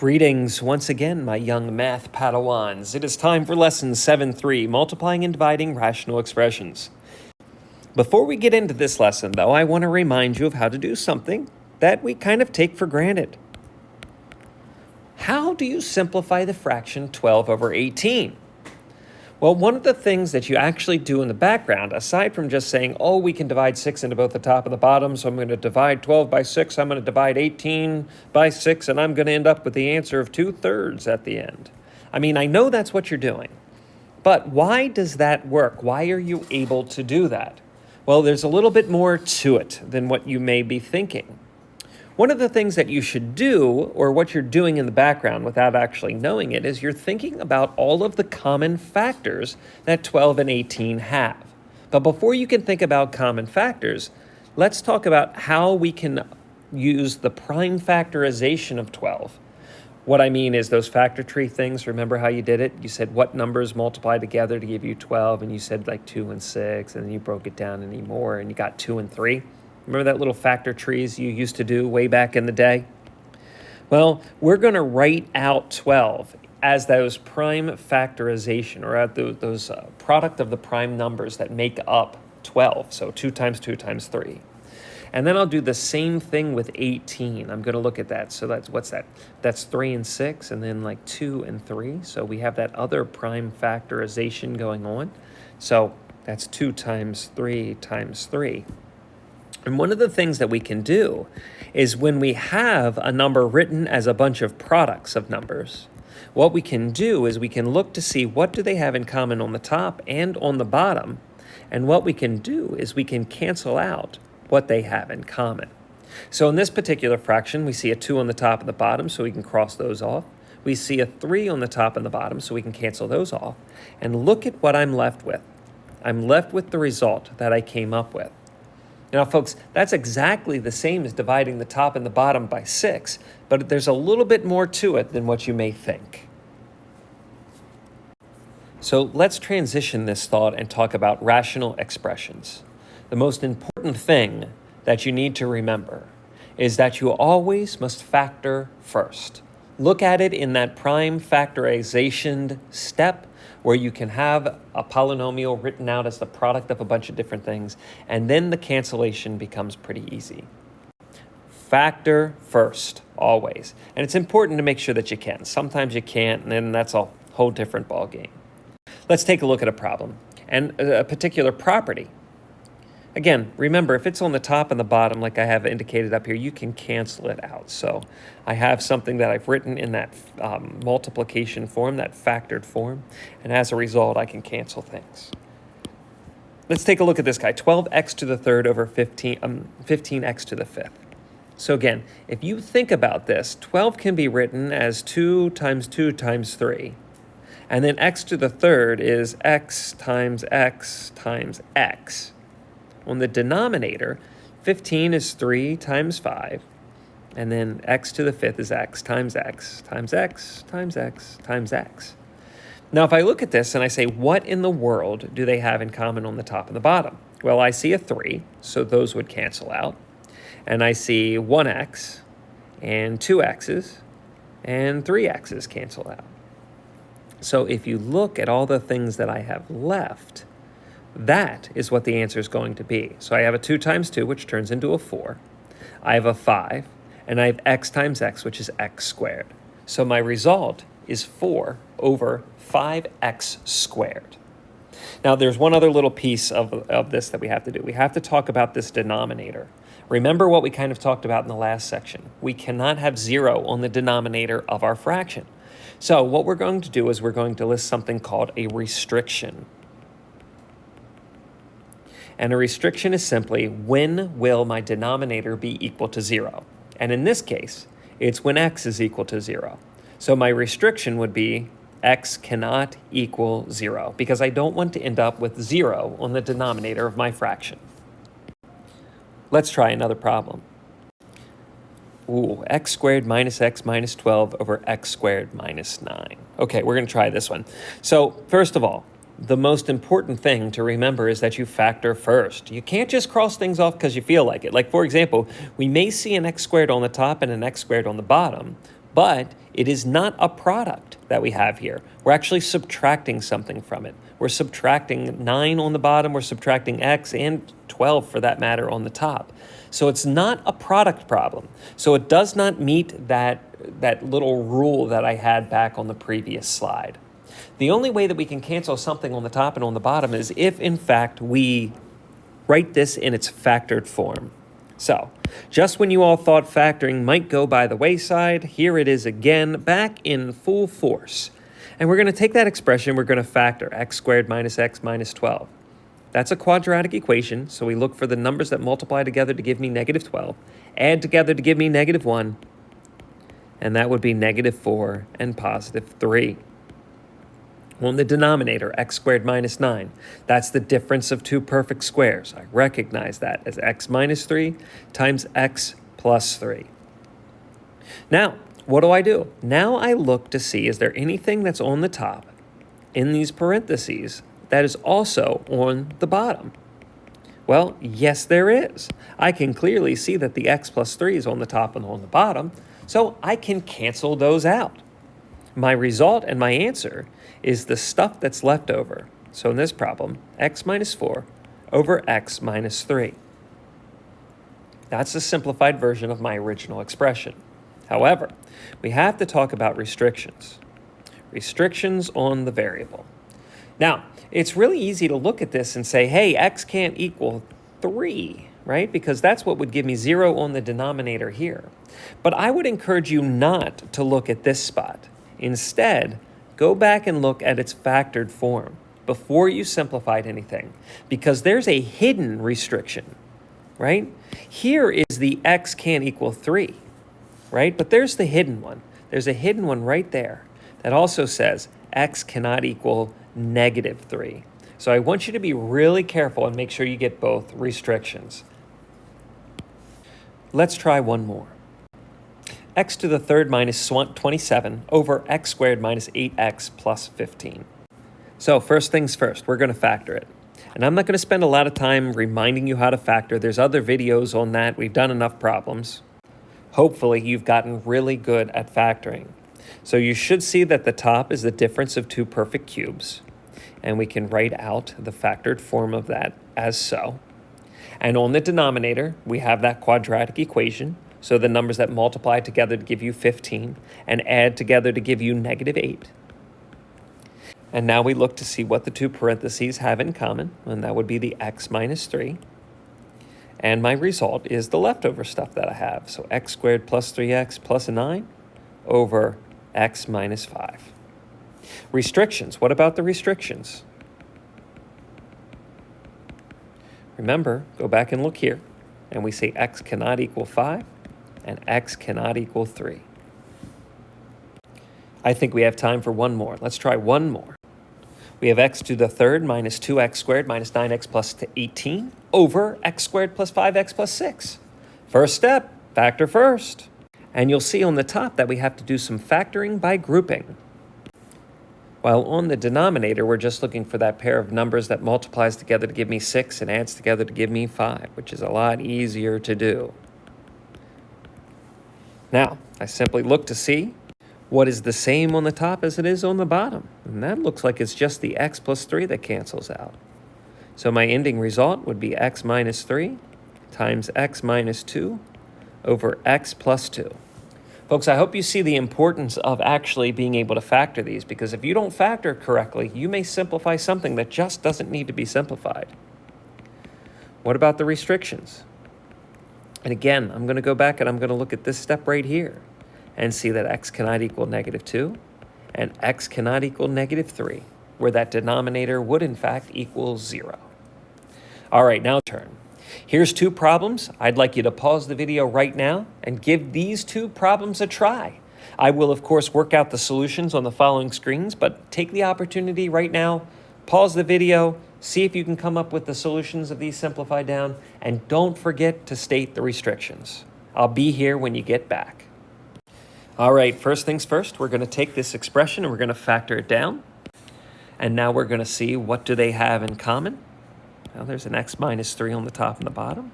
Greetings once again, my young math Padawans. It is time for lesson 7.3, multiplying and dividing rational expressions. Before we get into this lesson, though, I want to remind you of how to do something that we kind of take for granted. How do you simplify the fraction 12 over 18? Well, one of the things that you actually do in the background, aside from just saying, oh, we can divide 6 into both the top and the bottom, so I'm going to divide 12 by 6, I'm going to divide 18 by 6, and I'm going to end up with the answer of 2/3 at the end. I mean, I know that's what you're doing, but why does that work? Why are you able to do that? Well, there's a little bit more to it than what you may be thinking. One of the things that you should do, or what you're doing in the background without actually knowing it, is you're thinking about all of the common factors that 12 and 18 have. But before you can think about common factors, let's talk about how we can use the prime factorization of 12. What I mean is those factor tree things. Remember how you did it? You said what numbers multiply together to give you 12, and you said like 2 and 6, and then you broke it down any more, and you got 2 and 3. Remember that little factor trees you used to do way back in the day? Well, we're going to write out 12 as those prime factorization, or those product of the prime numbers that make up 12. So 2 times 2 times 3. And then I'll do the same thing with 18. I'm going to look at that. So what's that? That's 3 and 6, and then like 2 and 3. So we have that other prime factorization going on. So that's 2 times 3 times 3. And one of the things that we can do is when we have a number written as a bunch of products of numbers, what we can do is we can look to see what do they have in common on the top and on the bottom. And what we can do is we can cancel out what they have in common. So in this particular fraction, we see a 2 on the top and the bottom, so we can cross those off. We see a 3 on the top and the bottom, so we can cancel those off. And look at what I'm left with. I'm left with the result that I came up with. Now, folks, that's exactly the same as dividing the top and the bottom by 6, but there's a little bit more to it than what you may think. So let's transition this thought and talk about rational expressions. The most important thing that you need to remember is that you always must factor first. Look at it in that prime factorization step where you can have a polynomial written out as the product of a bunch of different things, and then the cancellation becomes pretty easy. Factor first, always. And it's important to make sure that you can. Sometimes you can't, and then that's a whole different ballgame. Let's take a look at a problem and a particular property. Again, remember, if it's on the top and the bottom, like I have indicated up here, you can cancel it out. So I have something that I've written in that multiplication form, that factored form, and as a result, I can cancel things. Let's take a look at this guy, 12x to the third over 15x to the fifth. So again, if you think about this, 12 can be written as 2 times 2 times 3. And then x to the third is x times x times x. On the denominator, 15 is 3 times 5, and then x to the fifth is x times x times x times x times x. Now, if I look at this and I say, what in the world do they have in common on the top and the bottom? Well, I see a 3, so those would cancel out. And I see 1x and 2 x's and 3 x's cancel out. So if you look at all the things that I have left, that is what the answer is going to be. So I have a 2 times 2, which turns into a 4. I have a 5, and I have x times x, which is x squared. So my result is 4 over 5x squared. Now, there's one other little piece of this that we have to do. We have to talk about this denominator. Remember what we kind of talked about in the last section. We cannot have 0 on the denominator of our fraction. So what we're going to do is we're going to list something called a restriction. And a restriction is simply, when will my denominator be equal to 0? And in this case, it's when x is equal to 0. So my restriction would be x cannot equal 0, because I don't want to end up with 0 on the denominator of my fraction. Let's try another problem. X squared minus x minus 12 over x squared minus 9. Okay, we're going to try this one. So first of all, the most important thing to remember is that you factor first. You can't just cross things off because you feel like it. Like, for example, we may see an x squared on the top and an x squared on the bottom, But it is not a product that we have here. We're actually subtracting something from it. We're subtracting 9 on the bottom, we're subtracting x, and 12 for that matter on the top. So it's not a product problem. So it does not meet that little rule that I had back on the previous slide. The only way that we can cancel something on the top and on the bottom is if, in fact, we write this in its factored form. So, just when you all thought factoring might go by the wayside, here it is again, back in full force. And we're going to take that expression, we're going to factor x squared minus x minus 12. That's a quadratic equation, so we look for the numbers that multiply together to give me negative 12, add together to give me negative 1, and that would be negative 4 and positive 3. On the denominator, x squared minus 9, that's the difference of two perfect squares. I recognize that as x minus 3 times x plus 3. Now, what do? Now I look to see, is there anything that's on the top in these parentheses that is also on the bottom? Well, yes, there is. I can clearly see that the x plus 3 is on the top and on the bottom, so I can cancel those out. My result and my answer is the stuff that's left over. So in this problem, x minus 4 over x minus 3. That's a simplified version of my original expression. However, we have to talk about restrictions. Restrictions on the variable. Now, it's really easy to look at this and say, hey, x can't equal 3, right? Because that's what would give me 0 on the denominator here. But I would encourage you not to look at this spot. Instead, go back and look at its factored form before you simplified anything, because there's a hidden restriction, right? Here is the x can't equal 3, right? But there's the hidden one. There's a hidden one right there that also says x cannot equal negative 3. So I want you to be really careful and make sure you get both restrictions. Let's try one more. X to the third minus 27 over x squared minus 8x plus 15. So first things first, we're going to factor it. And I'm not going to spend a lot of time reminding you how to factor. There's other videos on that. We've done enough problems. Hopefully you've gotten really good at factoring. So you should see that the top is the difference of two perfect cubes. And we can write out the factored form of that as so. And on the denominator, we have that quadratic equation. So the numbers that multiply together to give you 15 and add together to give you negative 8. And now we look to see what the two parentheses have in common, and that would be the x minus 3. And my result is the leftover stuff that I have. So x squared plus 3x plus 9 over x minus 5. Restrictions. What about the restrictions? Remember, go back and look here, and we say x cannot equal 5. And x cannot equal 3. I think we have time for one more. Let's try one more. We have x to the third minus 2x squared minus 9x plus 18 over x squared plus 5x plus 6. First step, factor first. And you'll see on the top that we have to do some factoring by grouping. While on the denominator, we're just looking for that pair of numbers that multiplies together to give me 6 and adds together to give me 5, which is a lot easier to do. Now, I simply look to see what is the same on the top as it is on the bottom. And that looks like it's just the x plus 3 that cancels out. So my ending result would be x minus 3 times x minus 2 over x plus 2. Folks, I hope you see the importance of actually being able to factor these, because if you don't factor correctly, you may simplify something that just doesn't need to be simplified. What about the restrictions? And again, I'm going to go back and I'm going to look at this step right here and see that x cannot equal negative 2 and x cannot equal negative 3, where that denominator would in fact equal 0. All right, now turn. Here's two problems. I'd like you to pause the video right now and give these two problems a try. I will, of course, work out the solutions on the following screens, but take the opportunity right now, pause the video, see if you can come up with the solutions of these simplified down, and don't forget to state the restrictions. I'll be here when you get back. All right, first things first, we're going to take this expression and we're going to factor it down. And now we're going to see what do they have in common. Well, there's an x minus 3 on the top and the bottom.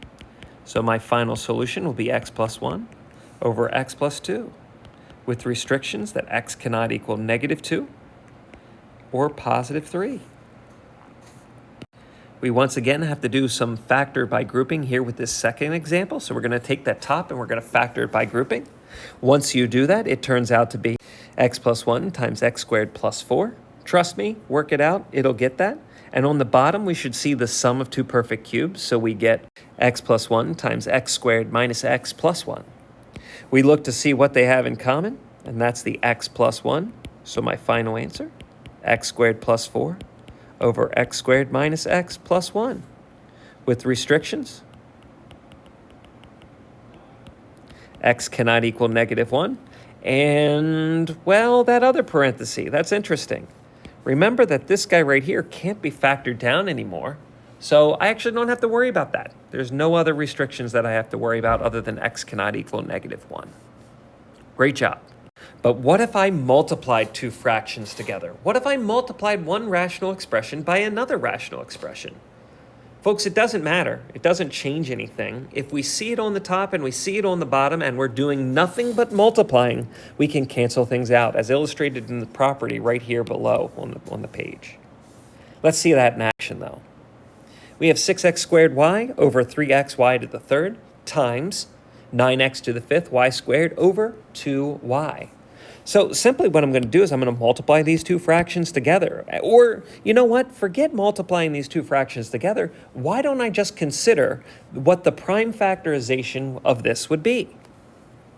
So my final solution will be x plus 1 over x plus 2. with restrictions that x cannot equal -2 or +3. We once again have to do some factor by grouping here with this second example. So we're going to take that top and we're going to factor it by grouping. Once you do that, it turns out to be x plus 1 times x squared plus 4. Trust me, work it out, it'll get that. And on the bottom, we should see the sum of two perfect cubes. So we get x plus 1 times x squared minus x plus 1. We look to see what they have in common, and that's the x plus 1. So my final answer, x squared plus 4 over x squared minus x plus 1. With restrictions, x cannot equal -1. And, well, that other parenthesis, that's interesting. Remember that this guy right here can't be factored down anymore. So I actually don't have to worry about that. There's no other restrictions that I have to worry about other than x cannot equal -1. Great job. But what if I multiplied two fractions together? What if I multiplied one rational expression by another rational expression? Folks, it doesn't matter. It doesn't change anything. If we see it on the top and we see it on the bottom and we're doing nothing but multiplying, we can cancel things out, as illustrated in the property right here below on the page. Let's see that in action, though. We have 6x squared y over 3xy to the third times 9x to the fifth y squared over 2y. So simply what I'm going to do is I'm going to multiply these two fractions together. Or, you know what? Forget multiplying these two fractions together. Why don't I just consider what the prime factorization of this would be?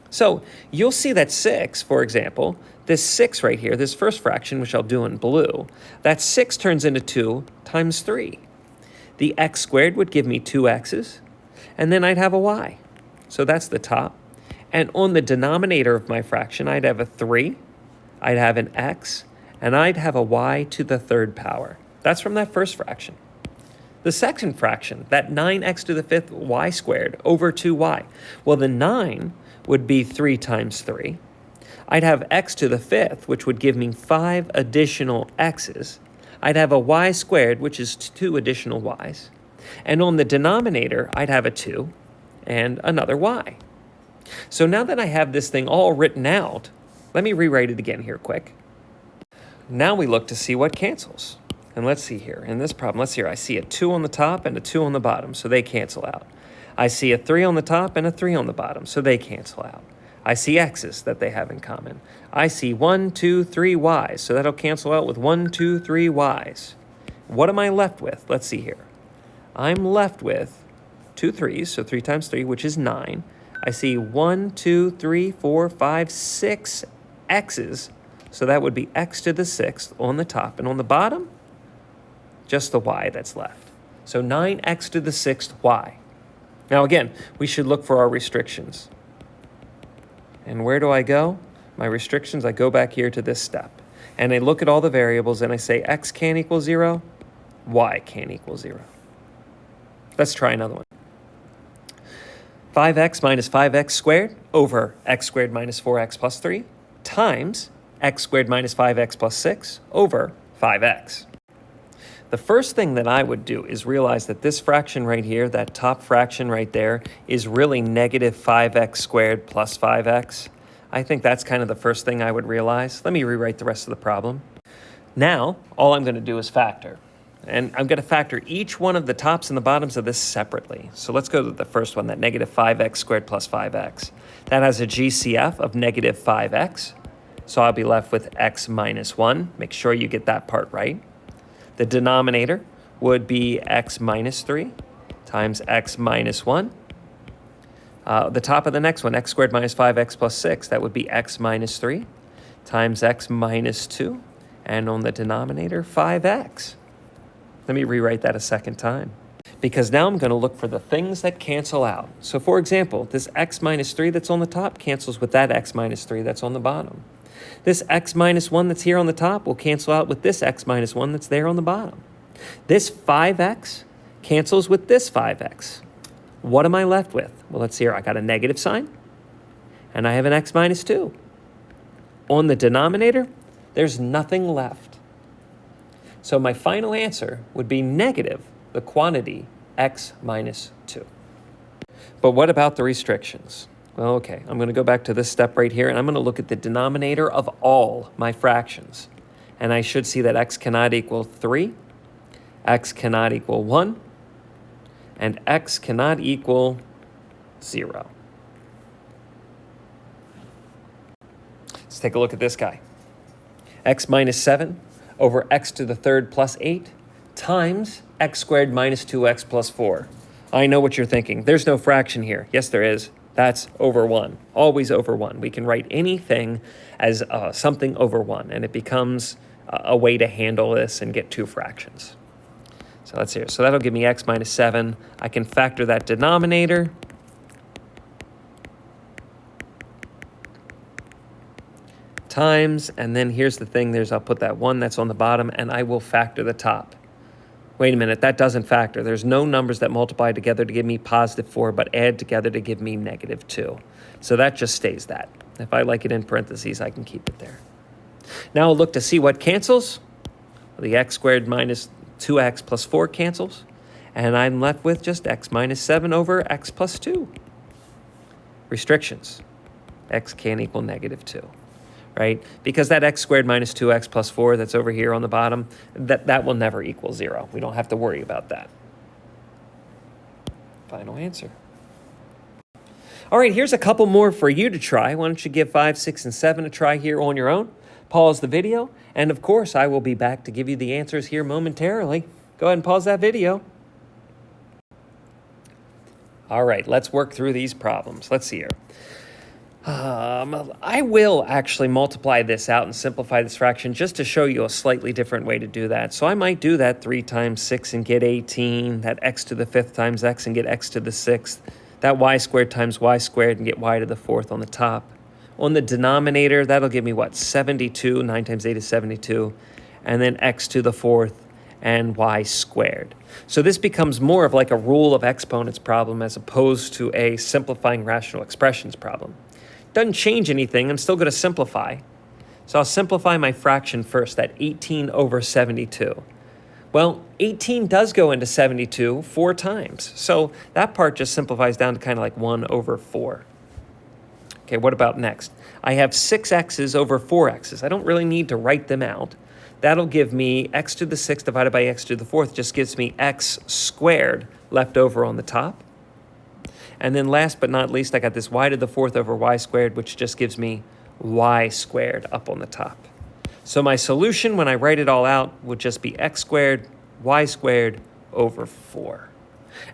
So you'll see that 6, for example, this 6 right here, this first fraction, which I'll do in blue, that 6 turns into 2 times 3. The x squared would give me 2x's, and then I'd have a y. So that's the top. And on the denominator of my fraction, I'd have a 3, I'd have an x, and I'd have a y to the third power. That's from that first fraction. The second fraction, that 9x to the fifth y squared over 2y. Well, the 9 would be 3 times 3. I'd have x to the fifth, which would give me 5 additional x's. I'd have a y squared, which is 2 additional y's. And on the denominator, I'd have a 2 and another y. So now that I have this thing all written out, let me rewrite it again here quick. Now we look to see what cancels. And let's see here. In this problem, let's see here. I see a 2 on the top and a 2 on the bottom, so they cancel out. I see a 3 on the top and a 3 on the bottom, so they cancel out. I see x's that they have in common. I see 1, 2, 3 y's, so that'll cancel out with 1, 2, 3 y's. What am I left with? Let's see here. I'm left with 2 3's, so 3 times 3, which is 9. I see 1, 2, 3, 4, 5, 6 x's, so that would be x to the sixth on the top, and on the bottom, just the y that's left. So 9x to the sixth y. Now again, we should look for our restrictions. And where do I go? My restrictions, I go back here to this step. And I look at all the variables and I say x can't equal 0, y can't equal 0. Let's try another one. 5x minus 5x squared over x squared minus 4x plus 3 times x squared minus 5x plus 6 over 5x. The first thing that I would do is realize that this fraction right here, that top fraction right there, is really negative 5x squared plus 5x. I think that's kind of the first thing I would realize. Let me rewrite the rest of the problem. Now, all I'm going to do is factor. And I'm going to factor each one of the tops and the bottoms of this separately. So let's go to the first one, that negative 5x squared plus 5x. That has a GCF of negative 5x. So I'll be left with x minus 1. Make sure you get that part right. The denominator would be x minus 3 times x minus 1. The top of the next one, x squared minus 5x plus 6, that would be x minus 3 times x minus 2. And on the denominator, 5x. Let me rewrite that a second time, because now I'm going to look for the things that cancel out. So for example, this x minus 3 that's on the top cancels with that x minus 3 that's on the bottom. This x minus 1 that's here on the top will cancel out with this x minus 1 that's there on the bottom. This 5x cancels with this 5x. What am I left with? Well, let's see here. I got a negative sign, and I have an x minus 2. On the denominator, there's nothing left. So my final answer would be negative the quantity x minus 2. But what about the restrictions? Well, okay, I'm going to go back to this step right here, and I'm going to look at the denominator of all my fractions. And I should see that x cannot equal 3, x cannot equal 1, and x cannot equal 0. Let's take a look at this guy. X minus 7 over x to the third plus 8 times x squared minus 2x plus 4. I know what you're thinking. There's no fraction here. Yes, there is. That's over 1. Always over 1. We can write anything as something over 1, and it becomes a way to handle this and get two fractions. So let's see. So that'll give me x minus 7. I can factor that denominator. Times, and then here's the thing, I'll put that 1 that's on the bottom, and I will factor the top. Wait a minute, that doesn't factor. There's no numbers that multiply together to give me positive 4, but add together to give me negative 2. So that just stays that. If I like it in parentheses, I can keep it there. Now I'll look to see what cancels. The x squared minus 2x plus 4 cancels, and I'm left with just x minus 7 over x plus 2. Restrictions. X can't equal negative 2. Right? Because that x squared minus 2x plus 4 that's over here on the bottom, that will never equal 0. We don't have to worry about that. Final answer. All right, here's a couple more for you to try. Why don't you give 5, 6, and 7 a try here on your own? Pause the video, and of course, I will be back to give you the answers here momentarily. Go ahead and pause that video. All right, let's work through these problems. Let's see here. I will actually multiply this out and simplify this fraction just to show you a slightly different way to do that. So I might do that 3 times 6 and get 18, that x to the 5th times x and get x to the 6th, that y squared times y squared and get y to the 4th on the top. On the denominator, that'll give me what, 72, 9 times 8 is 72, and then x to the 4th and y squared. So this becomes more of like a rule of exponents problem as opposed to a simplifying rational expressions problem. Doesn't change anything. I'm still going to simplify. So I'll simplify my fraction first, that 18 over 72. Well, 18 does go into 72 4 times. So that part just simplifies down to kind of like 1 over 4. Okay, what about next? I have 6 x's over 4 x's. I don't really need to write them out. That'll give me x to the 6th divided by x to the 4th just gives me x squared left over on the top. And then last but not least, I got this y to the 4th over y squared, which just gives me y squared up on the top. So my solution, when I write it all out, would just be x squared, y squared over 4.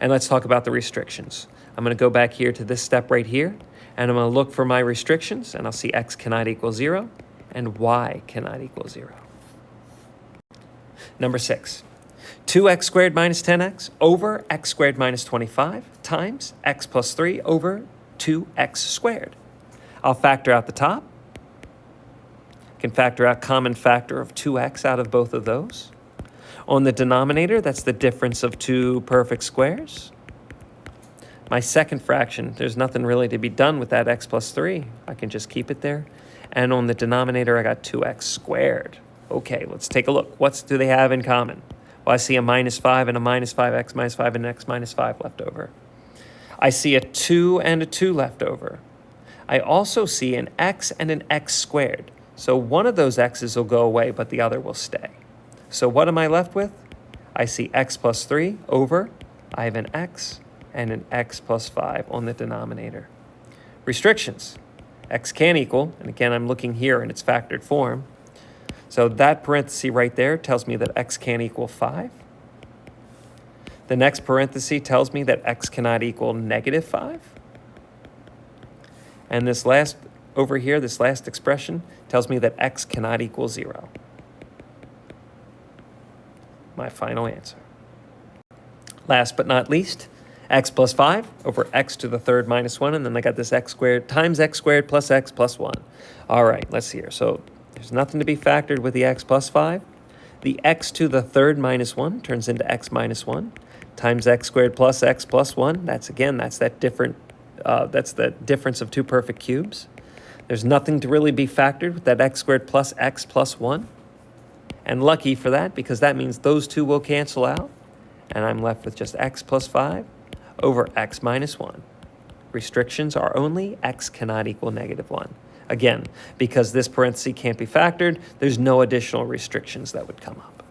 And let's talk about the restrictions. I'm going to go back here to this step right here, and I'm going to look for my restrictions, and I'll see x cannot equal 0, and y cannot equal 0. Number 6. 2x squared minus 10x over x squared minus 25 times x plus 3 over 2x squared. I'll factor out the top. I can factor out common factor of 2x out of both of those. On the denominator, that's the difference of two perfect squares. My second fraction, there's nothing really to be done with that x plus 3. I can just keep it there. And on the denominator, I got 2x squared. Okay, let's take a look. What do they have in common? Well, I see a minus 5 and a minus 5, x minus 5 and x minus 5 left over. I see a 2 and a 2 left over. I also see an x and an x squared. So one of those x's will go away, but the other will stay. So what am I left with? I see x plus 3 over, I have an x and an x plus 5 on the denominator. Restrictions. X can equal, and again, I'm looking here in its factored form. So that parenthesis right there tells me that x can't equal 5. The next parenthesis tells me that x cannot equal negative 5. And this last, over here, this last expression tells me that x cannot equal 0. My final answer. Last but not least, x plus 5 over x to the 3rd minus 1, and then I got this x squared times x squared plus x plus 1. All right, let's see here. So there's nothing to be factored with the x plus 5. The x to the 3rd minus 1 turns into x minus 1 times x squared plus x plus 1. That's the difference of two perfect cubes. There's nothing to really be factored with that x squared plus x plus 1. And lucky for that, because that means those two will cancel out. And I'm left with just x plus 5 over x minus 1. restrictions are only x cannot equal -1. Again, because this parenthesis can't be factored, there's no additional restrictions that would come up.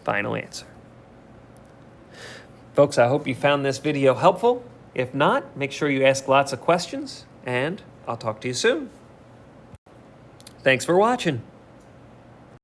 Final answer. Folks, I hope you found this video helpful. If not, make sure you ask lots of questions, and I'll talk to you soon. Thanks for watching.